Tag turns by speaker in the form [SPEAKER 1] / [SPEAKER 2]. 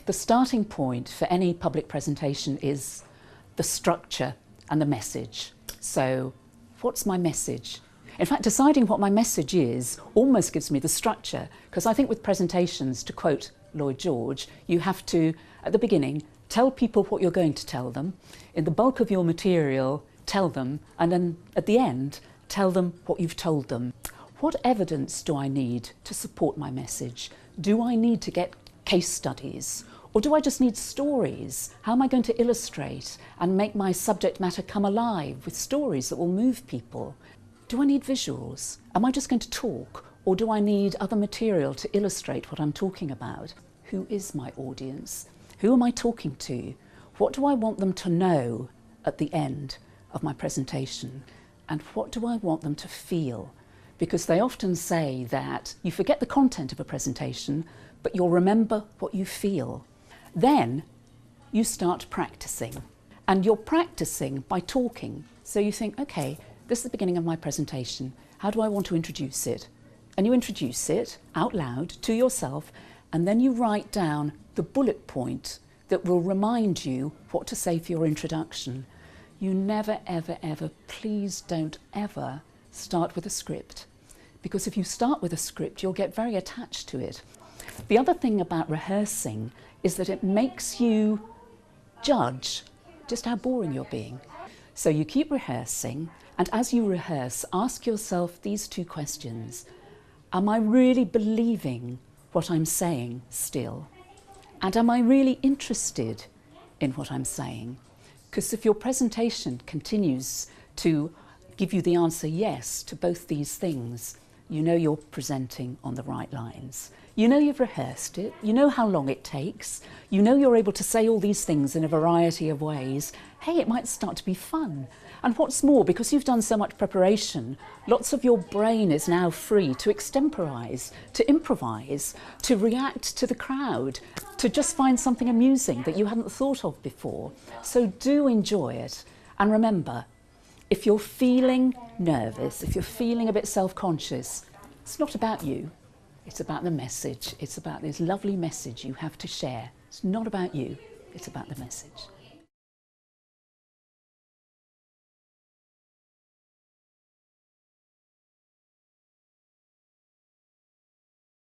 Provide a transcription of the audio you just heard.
[SPEAKER 1] The starting point for any public presentation is the structure and the message. So, what's my message? In fact, deciding what my message is almost gives me the structure, because I think with presentations, to quote Lloyd George, you have to, at the beginning, tell people what you're going to tell them. In the bulk of your material, tell them, and then at the end, tell them what you've told them. What evidence do I need to support my message? Do I need to get case studies? Or do I just need stories? How am I going to illustrate and make my subject matter come alive with stories that will move people? Do I need visuals? Am I just going to talk? Or do I need other material to illustrate what I'm talking about? Who is my audience? Who am I talking to? What do I want them to know at the end of my presentation? And what do I want them to feel? Because they often say that you forget the content of a presentation, but you'll remember what you feel. Then you start practicing, and you're practicing by talking. So you think, okay, this is the beginning of my presentation. How do I want to introduce it? And you introduce it out loud to yourself, and then you write down the bullet point that will remind you what to say for your introduction. You never, ever, ever, please don't ever start with a script. Because if you start with a script, you'll get very attached to it. The other thing about rehearsing is that it makes you judge just how boring you're being. So you keep rehearsing, and as you rehearse, ask yourself these two questions. Am I really believing what I'm saying still? And am I really interested in what I'm saying? Because if your presentation continues to give you the answer yes to both these things, you know you're presenting on the right lines. You know you've rehearsed it, you know how long it takes, you know you're able to say all these things in a variety of ways. Hey, it might start to be fun. And what's more, because you've done so much preparation, lots of your brain is now free to extemporize, to improvise, to react to the crowd, to just find something amusing that you hadn't thought of before. So do enjoy it. And remember, if you're feeling nervous, if you're feeling a bit self-conscious, it's not about you. It's about the message. It's about this lovely message you have to share. It's not about you. It's about the message.